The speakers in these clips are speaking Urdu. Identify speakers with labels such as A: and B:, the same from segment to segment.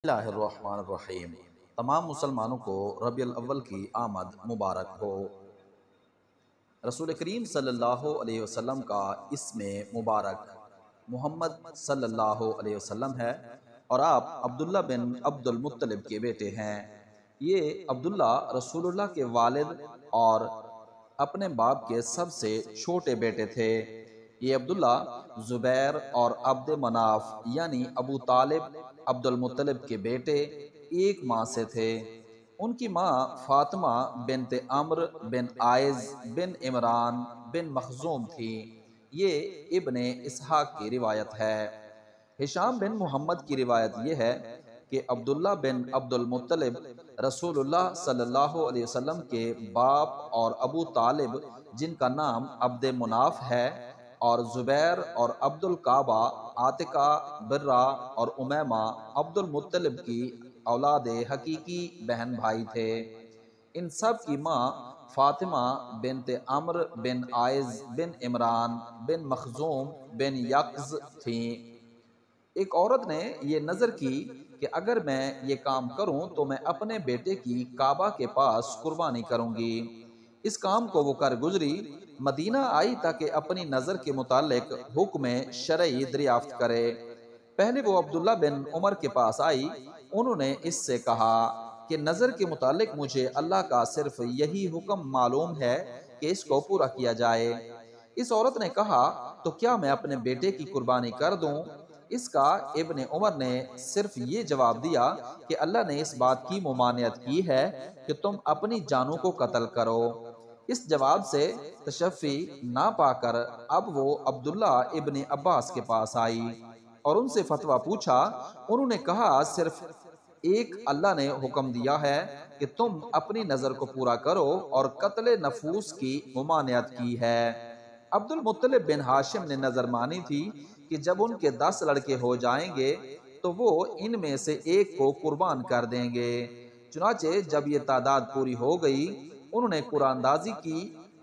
A: بسم اللہ الرحمن الرحیم۔ تمام مسلمانوں کو ربیع الاول کی آمد مبارک ہو۔ رسول کریم صلی اللہ علیہ وسلم کا اسم مبارک محمد صلی اللہ علیہ وسلم ہے اور آپ عبداللہ بن عبد المطلب کے بیٹے ہیں۔ یہ عبداللہ رسول اللہ کے والد اور اپنے باپ کے سب سے چھوٹے بیٹے تھے۔ یہ عبداللہ زبیر اور عبد مناف یعنی ابو طالب عبد المطلب کے بیٹے ایک ماں سے تھے۔ ان کی ماں فاطمہ بنت عمرو بن عائز بن عمران بن مخزوم تھی۔ یہ ابن اسحاق کی روایت ہے۔ ہشام بن محمد کی روایت یہ ہے کہ عبداللہ بن عبد المطلب رسول اللہ صلی اللہ علیہ وسلم کے باپ اور ابو طالب جن کا نام عبد مناف ہے اور زبیر اور عبد القعبہ عاتقہ برہ اور امیمہ عبد المطلب کی اولاد حقیقی بہن بھائی تھے۔ ان سب کی ماں فاطمہ بنت عمرو بن عائز بن عمران بن مخزوم بن یقظ تھیں۔ ایک عورت نے یہ نظر کی کہ اگر میں یہ کام کروں تو میں اپنے بیٹے کی کعبہ کے پاس قربانی کروں گی۔ اس کام کو وہ کر گزری، مدینہ آئی تاکہ اپنی نظر کے متعلق حکم شرعی دریافت کرے۔ پہلے وہ عبداللہ بن عمر کے پاس آئی، انہوں نے اس سے کہا کہ نظر کے متعلق مجھے اللہ کا صرف یہی حکم معلوم ہے کہ اس کو پورا کیا جائے۔ اس عورت نے کہا تو کیا میں اپنے بیٹے کی قربانی کر دوں؟ اس کا ابن عمر نے صرف یہ جواب دیا کہ اللہ نے اس بات کی ممانعت کی ہے کہ تم اپنی جانوں کو قتل کرو۔ اس جواب سے تشفی نہ پا کر اب وہ عبداللہ ابن عباس کے پاس آئی اور ان سے فتویٰ پوچھا۔ انہوں نے کہا صرف ایک اللہ نے حکم دیا ہے کہ تم اپنی نظر کو پورا کرو اور قتل نفوس کی ممانعت کی ہے۔ عبد المطلب بن ہاشم نے نظر مانی تھی کہ جب ان کے 10 لڑکے ہو جائیں گے تو وہ ان میں سے ایک کو قربان کر دیں گے۔ چنانچہ جب یہ تعداد پوری ہو گئی انہوں نے قرآن اندازی کی۔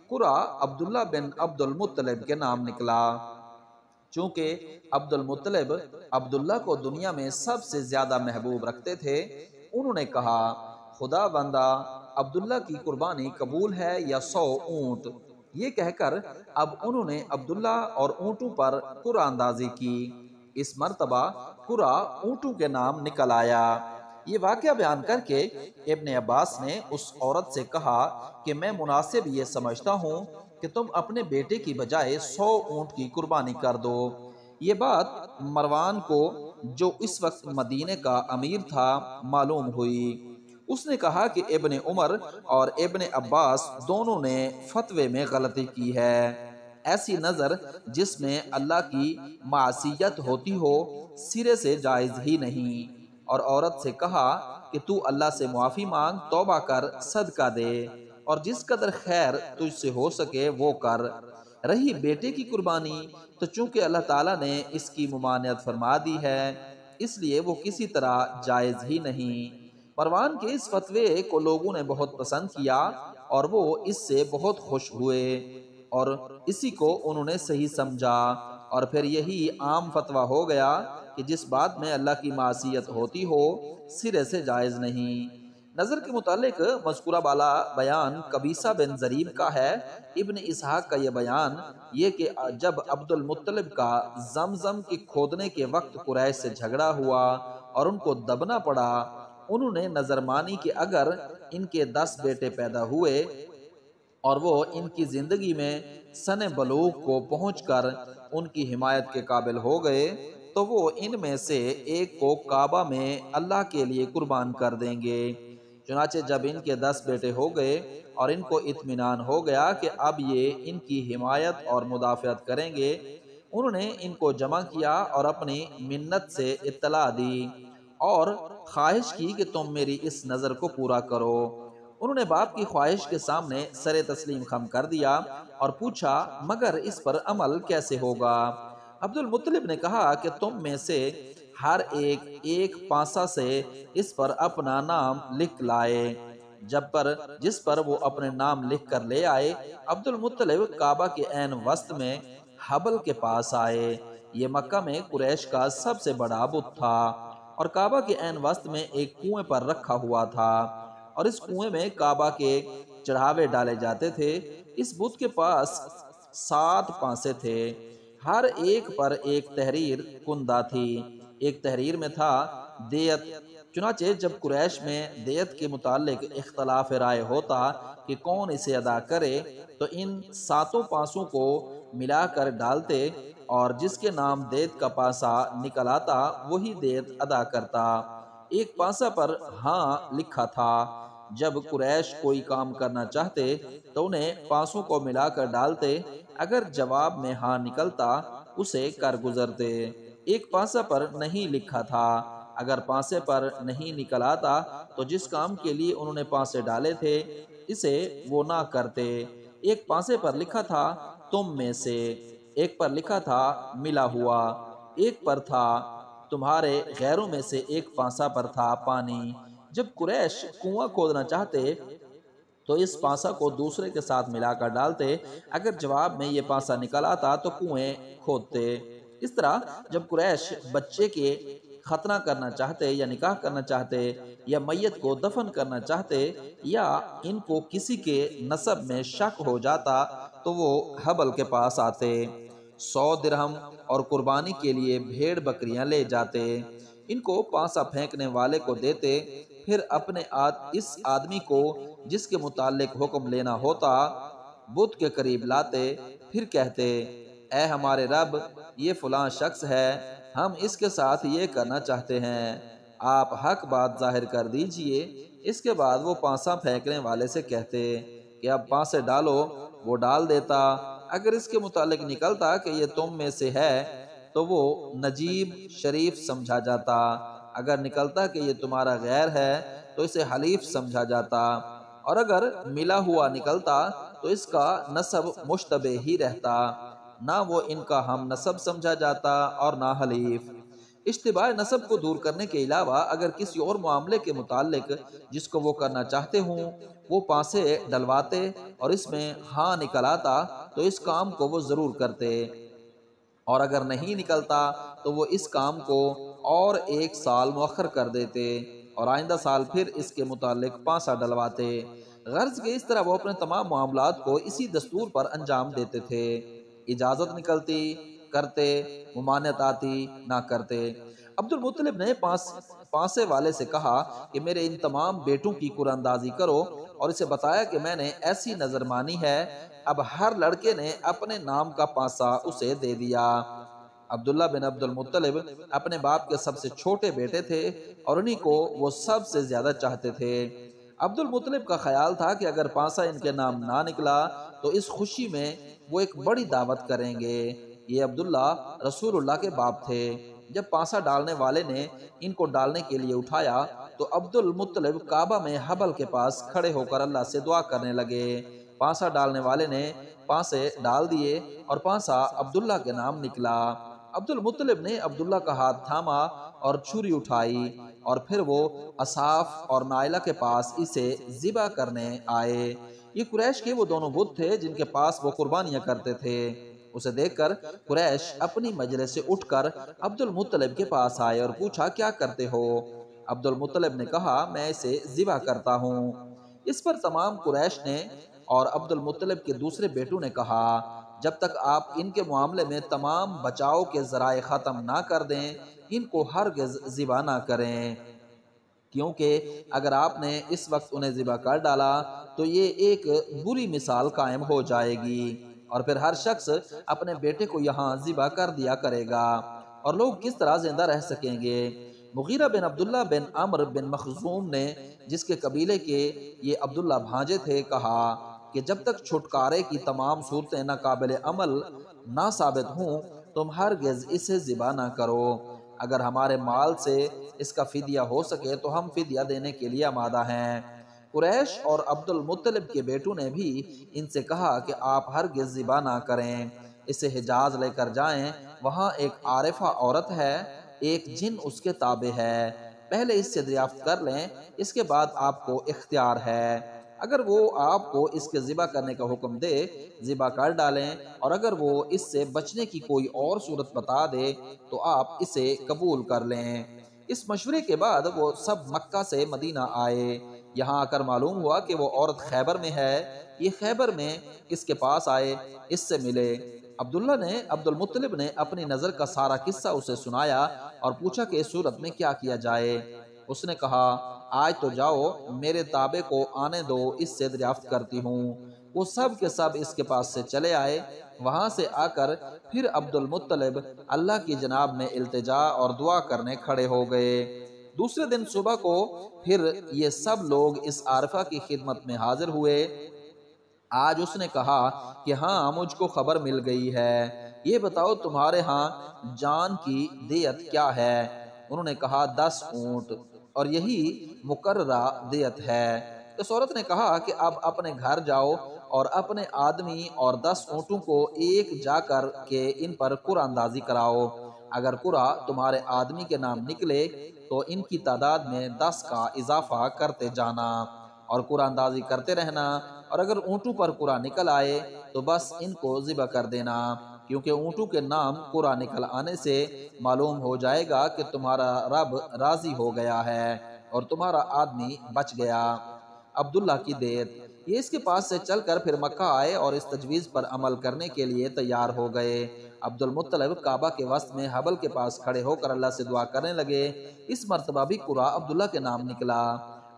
A: قرہ عبداللہ بن عبد المطلب کے نام نکلا۔ چونکہ عبد المطلب عبداللہ کو دنیا میں سب سے زیادہ محبوب رکھتے تھے، انہوں نے کہا خدا بندہ عبداللہ کی قربانی قبول ہے یا 100 اونٹ۔ یہ کہہ کر اب انہوں نے عبداللہ اور اونٹوں پر قرہ اندازی کی۔ اس مرتبہ قرہ اونٹوں کے نام نکل آیا۔ یہ واقعہ بیان کر کے ابن عباس نے اس عورت سے کہا کہ میں مناسب یہ سمجھتا ہوں کہ تم اپنے بیٹے کی بجائے 100 اونٹ کی قربانی کر دو۔ یہ بات مروان کو جو اس وقت مدینے کا امیر تھا معلوم ہوئی۔ اس نے کہا کہ ابن عمر اور ابن عباس دونوں نے فتوے میں غلطی کی ہے۔ ایسی نظر جس میں اللہ کی معصیت ہوتی ہو سرے سے جائز ہی نہیں۔ اور عورت سے کہا کہ تو اللہ سے معافی مانگ، توبہ کر، صدقہ دے اور جس قدر خیر تجھ سے ہو سکے وہ کر۔ رہی بیٹے کی قربانی تو چونکہ اللہ تعالیٰ نے اس کی ممانعت فرما دی ہے اس لیے وہ کسی طرح جائز ہی نہیں۔ مروان کے اس فتوے کو لوگوں نے بہت پسند کیا اور وہ اس سے بہت خوش ہوئے اور اسی کو انہوں نے صحیح سمجھا، اور پھر یہی عام فتویٰ ہو گیا کہ جس بات میں اللہ کی معصیت ہوتی ہو سرے سے جائز نہیں۔ نظر کے متعلق مذکورہ بالا بیان قبیصہ بن ضریب کا ہے۔ ابن اسحاق کا یہ بیان یہ کہ جب عبد المطلب کا زمزم کے کھودنے کے وقت قریش سے جھگڑا ہوا اور ان کو دبنا پڑا، انہوں نے نظر مانی کہ اگر ان کے 10 بیٹے پیدا ہوئے اور وہ ان کی زندگی میں سن بلوغ کو پہنچ کر ان کی حمایت کے قابل ہو گئے تو وہ ان میں سے ایک کو کعبہ میں اللہ کے لیے قربان کر دیں گے۔ چنانچہ جب ان کے 10 بیٹے ہو گئے اور ان کو اطمینان ہو گیا کہ اب یہ ان کی حمایت اور مدافعت کریں گے، انہوں نے ان کو جمع کیا اور اپنی منت سے اطلاع دی اور خواہش کی کہ تم میری اس نظر کو پورا کرو۔ انہوں نے باپ کی خواہش کے سامنے سر تسلیم خم کر دیا اور پوچھا مگر اس پر عمل کیسے ہوگا؟ عبد المطلب نے کہا کہ تم میں سے ہر ایک پانسا سے اس پر اپنا نام لکھ لائے۔ جس پر وہ اپنے نام لکھ کر لے آئے، عبد المطلب کعبہ کے عین وسط میں حبل کے پاس آئے۔ یہ مکہ میں قریش کا سب سے بڑا بت تھا۔ اور کعبہ کے عین وسط میں ایک کنویں پر رکھا ہوا تھا، اور اس کنویں میں کعبہ کے چڑھاوے ڈالے جاتے تھے۔ اس بت کے پاس 7 پانسے تھے، ہر ایک پر ایک تحریر کندہ تھی۔ ایک تحریر میں تھا دیت۔ چنانچہ جب قریش میں دیت کے متعلق اختلاف رائے ہوتا کہ کون اسے ادا کرے، تو ان 7 پانسوں کو ملا کر ڈالتے، اور جس کے نام دیت کا پانسا نکل آتا وہی دیت ادا کرتا۔ ایک پانسا پر ہاں لکھا تھا۔ جب قریش کوئی کام کرنا چاہتے تو انہیں پانسوں کو ملا کر ڈالتے، اگر جواب میں ہاں نکلتا اسے کر گزرتے۔ ایک پانسا پر نہیں لکھا تھا، اگر پانسے پر نہیں نکل آتا تو جس کام کے لیے انہوں نے پانسے ڈالے تھے اسے وہ نہ کرتے۔ ایک پانسے پر لکھا تھا تم میں سے، ایک پر لکھا تھا ملا ہوا، ایک پر تھا تمہارے غیروں میں سے، ایک پانسا پر تھا پانی۔ جب قریش کنواں کھودنا چاہتے تو اس پانسا کو دوسرے کے ساتھ ملا کر ڈالتے، اگر جواب میں یہ پانسا نکل آتا تو کنویں کھودتے۔ اس طرح جب قریش بچے کے ختنہ کرنا چاہتے یا نکاح کرنا چاہتے یا میت کو دفن کرنا چاہتے یا ان کو کسی کے نسب میں شک ہو جاتا تو وہ حبل کے پاس آتے، 100 درہم اور قربانی کے لیے بھیڑ بکریاں لے جاتے، ان کو پانسا پھینکنے والے کو دیتے، پھر اپنے اس آدمی کو جس کے متعلق حکم لینا ہوتا بت کے قریب لاتے، پھر کہتے اے ہمارے رب، یہ فلاں شخص ہے، ہم اس کے ساتھ یہ کرنا چاہتے ہیں، آپ حق بات ظاہر کر دیجئے۔ اس کے بعد وہ پانسا پھینکنے والے سے کہتے کہ اب پانسے ڈالو، وہ ڈال دیتا، اگر اس کے متعلق نکلتا کہ یہ تم میں سے ہے تو وہ نجیب شریف سمجھا جاتا، اگر نکلتا کہ یہ تمہارا غیر ہے تو اسے حلیف سمجھا جاتا، اور اگر ملا ہوا نکلتا تو اس کا نسب مشتبہ ہی رہتا، نہ وہ ان کا ہم نسب سمجھا جاتا اور نہ حلیف۔ اشتباہ نسب کو دور کرنے کے علاوہ اگر کسی اور معاملے کے متعلق جس کو وہ کرنا چاہتے ہوں وہ پانسے ڈلواتے اور اس میں ہاں نکل آتا تو اس کام کو وہ ضرور کرتے، اور اگر نہیں نکلتا تو وہ اس کام کو اور 1 سال مؤخر کر دیتے اور آئندہ سال پھر اس کے متعلق پانسا ڈلواتے، غرض کہ اس طرح وہ اپنے تمام معاملات کو اسی دستور پر انجام دیتے تھے۔ اجازت نکلتی کرتے، ممانعت آتی نہ کرتے۔ عبد المطلب نے پانسے والے سے کہا کہ میرے ان تمام بیٹوں کی قرآن اندازی کرو، اور اسے بتایا کہ میں نے ایسی نظر مانی ہے۔ اب ہر لڑکے نے اپنے نام کا پانسا اسے دے دیا۔ عبداللہ بن عبد المطلب اپنے باپ کے سب سے چھوٹے بیٹے تھے اور انہی کو وہ سب سے زیادہ چاہتے تھے۔ عبد المطلب کا خیال تھا کہ اگر پانسا ان کے نام نہ نکلا تو اس خوشی میں وہ ایک بڑی دعوت کریں گے۔ یہ عبداللہ رسول اللہ کے باپ تھے۔ جب پانسا ڈالنے والے نے ان کو ڈالنے کے لیے اٹھایا تو عبد المطلب کعبہ میں حبل کے پاس کھڑے ہو کر اللہ سے دعا کرنے لگے۔ پانسا ڈالنے والے نے پانسے ڈال دیے اور پانسا عبداللہ کے نام نکلا۔ عبد المطلب نے عبداللہ کا ہاتھ تھاما اور چھری اٹھائی، اور پھر وہ اصاف اور نائلہ کے پاس اسے ذبح کرنے آئے۔ یہ قریش کے وہ دونوں بت تھے جن کے پاس وہ قربانیاں کرتے تھے۔ اسے دیکھ کر قریش اپنی مجلس سے اٹھ کر عبد المطلب کے پاس آئے اور پوچھا کیا کرتے ہو؟ عبد المطلب نے کہا میں اسے ذبح کرتا ہوں۔ اس پر تمام قریش نے اور عبد المطلب کے دوسرے بیٹوں نے کہا جب تک آپ ان کے معاملے میں تمام بچاؤ کے ذرائع ختم نہ کر دیں ان کو ہرگز ذبح نہ کریں، کیونکہ اگر آپ نے اس وقت انہیں ذبح کر ڈالا تو یہ ایک بری مثال قائم ہو جائے گی، اور پھر ہر شخص اپنے بیٹے کو یہاں ذبح کر دیا کرے گا، اور لوگ کس طرح زندہ رہ سکیں گے؟ مغیرہ بن عبداللہ بن عمرو بن مخزوم نے، جس کے قبیلے کے یہ عبداللہ بھانجے تھے، کہا کہ جب تک چھٹکارے کی تمام صورتیں ناقابل عمل نہ ثابت ہوں تم ہرگز اسے ذبح نہ کرو، اگر ہمارے مال سے اس کا فدیہ ہو سکے تو ہم فدیہ دینے کے لیے آمادہ ہیں۔ قریش اور عبد المطلب کے بیٹوں نے بھی ان سے کہا کہ آپ ہرگز ذبح نہ کریں، اسے حجاز لے کر جائیں، وہاں ایک عارفہ عورت ہے، ایک جن اس کے تابع ہے، پہلے اس سے دریافت کر لیں، اس کے بعد آپ کو اختیار ہے، اگر وہ آپ کو اس کے ذبح کرنے کا حکم دے ذبح کر ڈالیں، اور اگر وہ اس سے بچنے کی کوئی اور صورت بتا دے تو آپ اسے قبول کر لیں۔ اس مشورے کے بعد وہ سب مکہ سے مدینہ آئے۔ یہاں آ کر معلوم ہوا کہ وہ عورت خیبر میں ہے۔ یہ خیبر میں اس کے پاس آئے، اس سے ملے۔ عبداللہ نے عبد المطلب نے اپنی نظر کا سارا قصہ اسے سنایا اور پوچھا کہ اس صورت میں کیا کیا جائے۔ اس نے کہا آج تو جاؤ، میرے تابع کو آنے دو، اس سے دریافت کرتی ہوں۔ وہ سب کے سب اس کے پاس سے چلے آئے۔ وہاں سے آ کر پھر عبد المطلب اللہ کی جناب میں التجا اور دعا کرنے کھڑے ہو گئے۔ دوسرے دن صبح کو پھر یہ سب لوگ اس عارفہ کی خدمت میں حاضر ہوئے۔ آج اس نے کہا کہ ہاں مجھ کو خبر مل گئی ہے، یہ بتاؤ تمہارے ہاں جان کی دیت کیا ہے؟ انہوں نے کہا 10 اونٹ، اور یہی مقررہ دیت ہے۔ اس عورت نے کہا کہ اب اپنے گھر جاؤ اور اپنے آدمی اور 10 اونٹوں کو ایک جا کر کے ان پر قرعہ اندازی کراؤ۔ اگر قرعہ تمہارے آدمی کے نام نکلے تو ان کی تعداد میں 10 کا اضافہ کرتے جانا اور قرعہ اندازی کرتے رہنا، اور اگر اونٹوں پر قرعہ نکل آئے تو بس ان کو ذبح کر دینا، کیونکہ اونٹوں کے نام قرعہ نکل آنے سے معلوم ہو جائے گا کہ تمہارا رب راضی ہو گیا ہے اور تمہارا آدمی بچ گیا۔ عبداللہ کی دیت۔ یہ اس کے پاس سے چل کر پھر مکہ آئے اور اس تجویز پر عمل کرنے کے لیے تیار ہو گئے۔ عبد المطلب کعبہ کے وسط میں حبل کے پاس کھڑے ہو کر اللہ سے دعا کرنے لگے۔ اس مرتبہ بھی قرعہ عبداللہ کے نام نکلا۔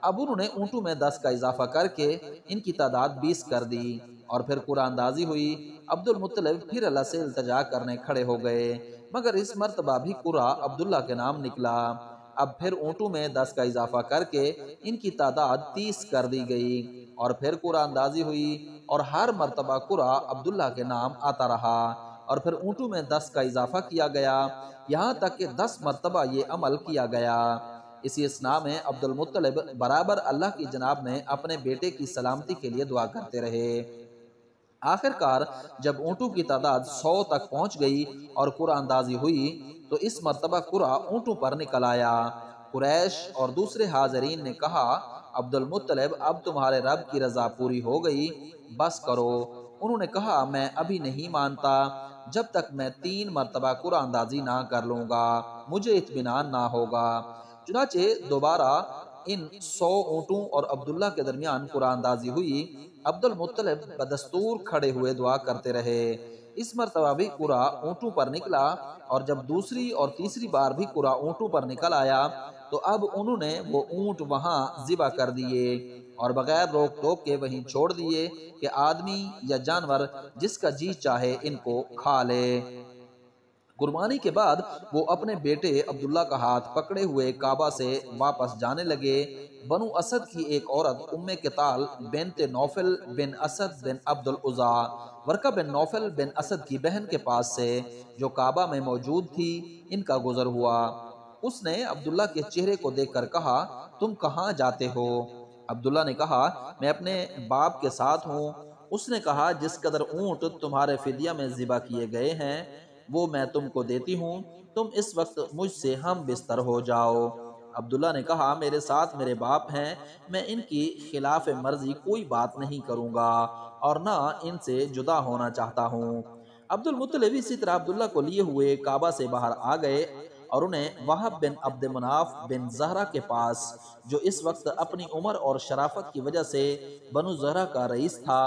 A: اب انہوں نے اونٹوں میں 10 کا اضافہ کر کے ان کی تعداد 20 کر دی، اور پھر قرعہ اندازی ہوئی۔ عبد المطلب پھر اللہ سے التجا کرنے کھڑے ہو گئے، مگر اس مرتبہ بھی قرعہ عبداللہ کے نام نکلا۔ اب پھر اونٹوں میں 10 کا اضافہ کر کے ان کی تعداد 30 کر دی گئی، اور پھر قرعہ اندازی ہوئی، اور ہر مرتبہ قرعہ عبداللہ کے نام آتا رہا، اور پھر اونٹوں میں 10 کا اضافہ کیا گیا، یہاں تک کہ 10 مرتبہ یہ عمل کیا گیا۔ اسی اثناء میں عبد المطلب برابر اللہ کی جناب میں اپنے بیٹے کی سلامتی کے لیے دعا کرتے رہے۔ آخر کار جب اونٹوں کی تعداد 100 تک پہنچ گئی اور قرعہ اندازی ہوئی تو اس مرتبہ قرعہ اونٹوں پر نکل آیا۔ قریش اور دوسرے حاضرین نے کہا عبد المطلب اب تمہارے رب کی رضا پوری ہو گئی، بس کرو۔ انہوں نے کہا میں ابھی نہیں مانتا جب تک میں 3 مرتبہ قرعہ اندازی نہ کر لوں گا، مجھے اطمینان نہ ہوگا۔ چنانچہ دوبارہ ان 100 اونٹوں اور عبداللہ کے درمیان قرعہ اندازی ہوئی۔ عبد المطلب بدستور کھڑے ہوئے دعا کرتے رہے۔ اس مرتبہ بھی قرعہ اونٹوں پر نکلا، اور جب دوسری اور تیسری بار بھی قرعہ اونٹوں پر نکل آیا تو اب انہوں نے وہ اونٹ وہاں ذبح کر دیے اور بغیر روک ٹوک کے وہیں چھوڑ دیے کہ آدمی یا جانور جس کا جی چاہے ان کو کھا لے۔ قربانی کے بعد وہ اپنے بیٹے عبداللہ کا ہاتھ پکڑے ہوئے کعبہ سے واپس جانے لگے۔ بنو اسد کی ایک عورت ام کتال بنت نوفل بن اسد بن عبد العزا، ورقہ بن نوفل بن اسد کی بہن کے پاس سے جو کعبہ میں موجود تھی، ان کا گزر ہوا۔ اس نے عبداللہ کے چہرے کو دیکھ کر کہا تم کہاں جاتے ہو؟ عبداللہ نے کہا میں اپنے باپ کے ساتھ ہوں۔ اس نے کہا جس قدر اونٹ تمہارے فدیہ میں ذبح کیے گئے ہیں وہ میں تم کو دیتی ہوں، تم اس وقت مجھ سے ہم بستر ہو جاؤ۔ عبداللہ نے کہا میرے ساتھ میرے باپ ہیں، میں ان کی خلاف مرضی کوئی بات نہیں کروں گا اور نہ ان سے جدا ہونا چاہتا ہوں۔ عبد المطلب اسی طرح عبداللہ کو لیے ہوئے کعبہ سے باہر آ گئے اور انہیں وہب بن عبد مناف بن زہرہ کے پاس، جو اس وقت اپنی عمر اور شرافت کی وجہ سے بنو زہرہ کا رئیس تھا،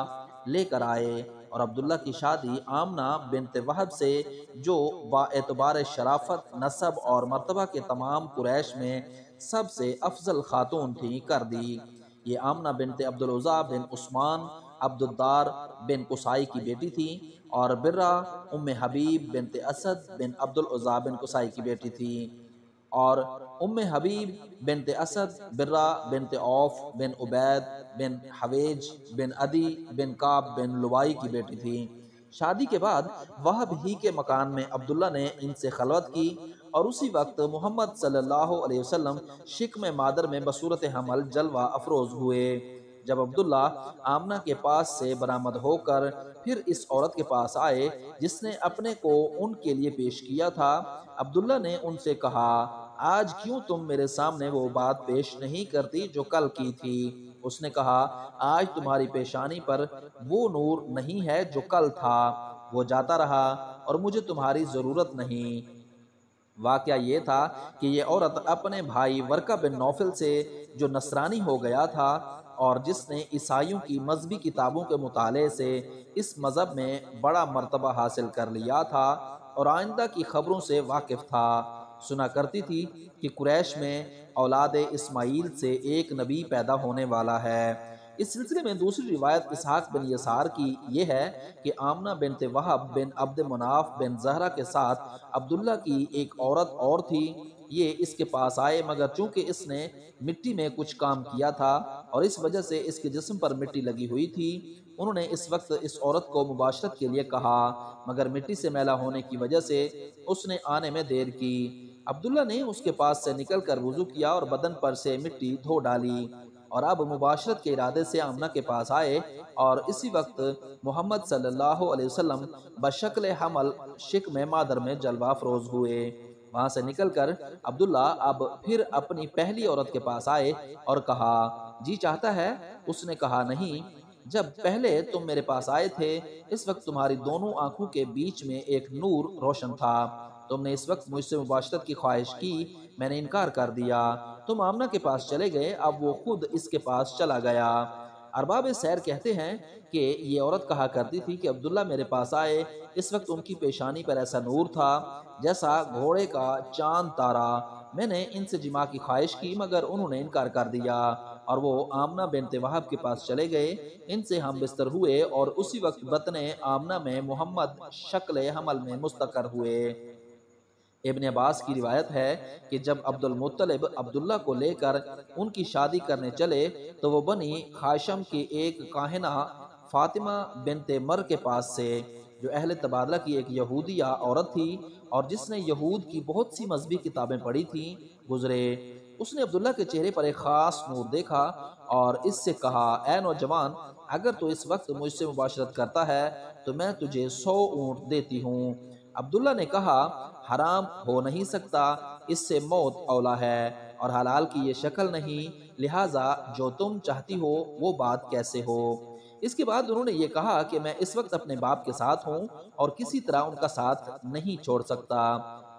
A: لے کر آئے، اور عبداللہ کی شادی آمنہ بنت وہب سے جو با اعتبار شرافت، نسب اور مرتبہ کے تمام قریش میں سب سے افضل خاتون تھی، کر دی۔ یہ آمنہ بنت عبد العزا بن عثمان عبد الدار بن قصائی کی بیٹی تھی، اور برہ ام حبیب بنت اسد بن عبد العزا بن قصائی کی بیٹی تھی، اور ام حبیب بنت اسد برہ بنت عوف بن عبید بن حویج بن عدی بن کعب بن لوائی کی بیٹی تھی۔ شادی کے بعد وہب ہی کے مکان میں عبداللہ نے ان سے خلوت کی، اور اسی وقت محمد صلی اللہ علیہ وسلم شکم مادر میں بصورت حمل جلوہ افروز ہوئے۔ جب عبداللہ آمنہ کے پاس سے برآمد ہو کر پھر اس عورت کے پاس آئے جس نے اپنے کو ان کے لیے پیش کیا تھا، عبداللہ نے ان سے کہا آج کیوں تم میرے سامنے وہ بات پیش نہیں کرتی جو کل کی تھی؟ اس نے کہا آج تمہاری پیشانی پر وہ نور نہیں ہے جو کل تھا، وہ جاتا رہا اور مجھے تمہاری ضرورت نہیں۔ واقعہ یہ تھا کہ یہ عورت اپنے بھائی ورقہ بن نوفل سے، جو نصرانی ہو گیا تھا اور جس نے عیسائیوں کی مذہبی کتابوں کے مطالعے سے اس مذہب میں بڑا مرتبہ حاصل کر لیا تھا اور آئندہ کی خبروں سے واقف تھا، سنا کرتی تھی کہ قریش میں اولاد اسماعیل سے ایک نبی پیدا ہونے والا ہے۔ اس سلسلے میں دوسری روایت اسحاق بن یسار کی یہ ہے کہ آمنہ بنت وہب بن عبد مناف بن زہرہ کے ساتھ عبداللہ کی ایک عورت اور تھی، یہ اس کے پاس آئے مگر چونکہ اس نے مٹی میں کچھ کام کیا تھا اور اس وجہ سے اس کے جسم پر مٹی لگی ہوئی تھی، انہوں نے اس وقت اس عورت کو مباشرت کے لیے کہا مگر مٹی سے میلا ہونے کی وجہ سے اس نے آنے میں دیر کی۔ عبداللہ نے اس کے پاس سے نکل کر وضو کیا اور بدن پر سے مٹی دھو ڈالی اور اب مباشرت کے ارادے سے آمنہ کے پاس آئے اور اسی وقت محمد صلی اللہ علیہ وسلم بشکل حمل شکم مادر میں جلوہ افروز ہوئے۔ وہاں سے نکل کر عبداللہ اب پھر اپنی پہلی عورت کے پاس آئے اور کہا جی چاہتا ہے؟ اس نے کہا نہیں، جب پہلے تم میرے پاس آئے تھے اس وقت تمہاری دونوں آنکھوں کے بیچ میں ایک نور روشن تھا، تم نے اس وقت مجھ سے مباشرت کی خواہش کی، میں نے انکار کر دیا، تم آمنہ کے پاس چلے گئے، اب وہ خود اس کے پاس چلا گیا۔ ارباب سیر کہتے ہیں کہ یہ عورت کہا کرتی تھی کہ عبداللہ میرے پاس آئے، اس وقت ان کی پیشانی پر ایسا نور تھا جیسا گھوڑے کا چاند تارا، میں نے ان سے جماع کی خواہش کی مگر انہوں نے انکار کر دیا اور وہ آمنہ بنت وہب کے پاس چلے گئے، ان سے ہم بستر ہوئے اور اسی وقت بطن آمنہ میں محمد شکل حمل میں مستقر ہوئے۔ ابن عباس کی روایت ہے کہ جب عبد المطلب عبداللہ کو لے کر ان کی شادی کرنے چلے تو وہ بنی خاشم کی ایک کاہنہ فاطمہ بنت مر کے پاس سے، جو اہل تبادلہ کی ایک یہودیہ عورت تھی اور جس نے یہود کی بہت سی مذہبی کتابیں پڑھی تھیں، گزرے۔ اس نے عبداللہ کے چہرے پر ایک خاص نور دیکھا اور اس سے کہا اے نوجوان، اگر تو اس وقت مجھ سے مباشرت کرتا ہے تو میں تجھے 100 اونٹ دیتی ہوں۔ عبداللہ نے کہا حرام ہو نہیں سکتا، اس سے موت اولا ہے اور حلال کی یہ شکل نہیں، لہٰذا جو تم چاہتی ہو وہ بات کیسے ہو۔ اس کے بعد انہوں نے یہ کہا کہ میں اس وقت اپنے باپ کے ساتھ ہوں اور کسی طرح ان کا ساتھ نہیں چھوڑ سکتا۔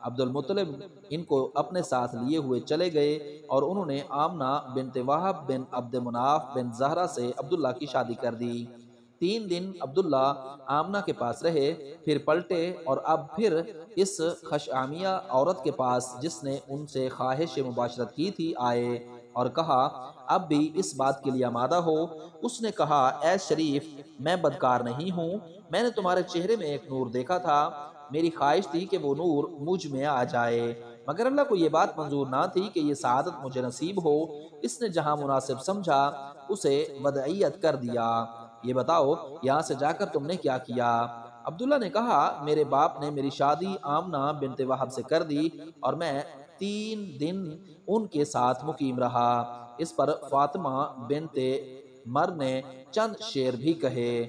A: عبد المطلب ان کو اپنے ساتھ لیے ہوئے چلے گئے اور انہوں نے آمنہ بنت وہب بن عبد مناف بن زہرہ سے عبداللہ کی شادی کر دی۔ 3 دن عبداللہ آمنہ کے پاس رہے، پھر پلٹے اور اب پھر اس خشعامیہ عورت کے پاس جس نے ان سے خواہش مباشرت کی تھی آئے اور کہا اب بھی اس بات کے لیے آمادہ ہو؟ اس نے کہا اے شریف، میں بدکار نہیں ہوں، میں نے تمہارے چہرے میں ایک نور دیکھا تھا، میری خواہش تھی کہ وہ نور مجھ میں آ جائے مگر اللہ کو یہ بات منظور نہ تھی کہ یہ سعادت مجھے نصیب ہو، اس نے جہاں مناسب سمجھا اسے ودعیت کر دیا۔ یہ بتاؤ یہاں سے جا کر تم نے کیا کیا؟ عبداللہ نے کہا میرے باپ نے میری شادی آمنہ بنت وہب سے کر دی اور میں 3 دن ان کے ساتھ مقیم رہا۔ اس پر فاطمہ بنت مر نے چند شعر بھی کہے۔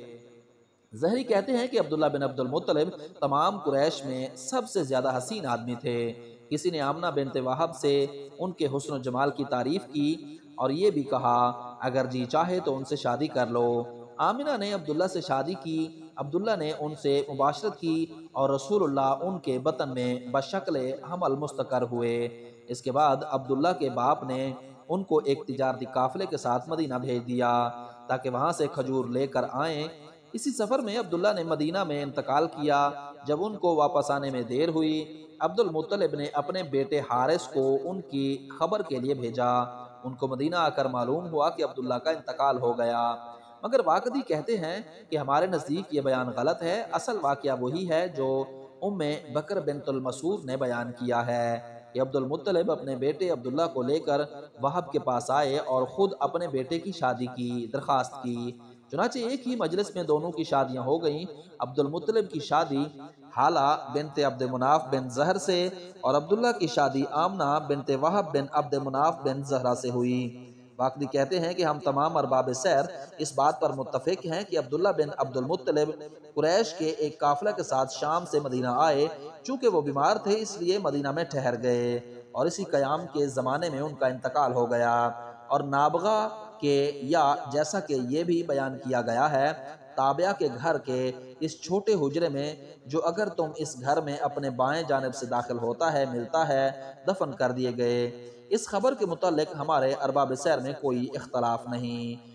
A: زہری کہتے ہیں کہ عبداللہ بن عبد المطلب تمام قریش میں سب سے زیادہ حسین آدمی تھے۔ کسی نے آمنہ بنت وہب سے ان کے حسن و جمال کی تعریف کی اور یہ بھی کہا اگر جی چاہے تو ان سے شادی کر لو۔ آمنہ نے عبداللہ سے شادی کی، عبداللہ نے ان سے مباشرت کی اور رسول اللہ ان کے بطن میں بشکل حمل مستقر ہوئے۔ اس کے بعد عبداللہ کے باپ نے ان کو ایک تجارتی قافلے کے ساتھ مدینہ بھیج دیا تاکہ وہاں سے کھجور لے کر آئیں۔ اسی سفر میں عبداللہ نے مدینہ میں انتقال کیا۔ جب ان کو واپس آنے میں دیر ہوئی، عبد المطلب نے اپنے بیٹے حارث کو ان کی خبر کے لیے بھیجا۔ ان کو مدینہ آ کر معلوم ہوا کہ عبداللہ کا انتقال ہو گیا، مگر واقعی کہتے ہیں کہ ہمارے نزدیک یہ بیان غلط ہے، اصل واقعہ وہی ہے جو ام بکر بنت المسعود نے بیان کیا ہے کہ عبد المطلب اپنے بیٹے عبداللہ کو لے کر وہب کے پاس آئے اور خود اپنے بیٹے کی شادی کی درخواست کی۔ چنانچہ ایک ہی مجلس میں دونوں کی شادیاں ہو گئیں۔ عبد المطلب کی شادی حالہ بنت عبد مناف بن زہر سے اور عبداللہ کی شادی آمنہ بنت وہب بن عبد مناف بن زہرہ سے ہوئی۔ باقی کہتے ہیں کہ ہم تمام ارباب سیر اس بات پر متفق ہیں کہ عبداللہ بن عبد المطلب قریش کے ایک قافلہ کے ساتھ شام سے مدینہ آئے، چونکہ وہ بیمار تھے اس لیے مدینہ میں ٹھہر گئے اور اسی قیام کے زمانے میں ان کا انتقال ہو گیا۔ اور نابغہ کے یا جیسا کہ یہ بھی بیان کیا گیا ہے تابعہ کے گھر کے اس چھوٹے حجرے میں جو اگر تم اس گھر میں اپنے بائیں جانب سے داخل ہوتا ہے ملتا ہے، دفن کر دیے گئے۔ اس خبر کے متعلق ہمارے ارباب سیر میں کوئی اختلاف نہیں۔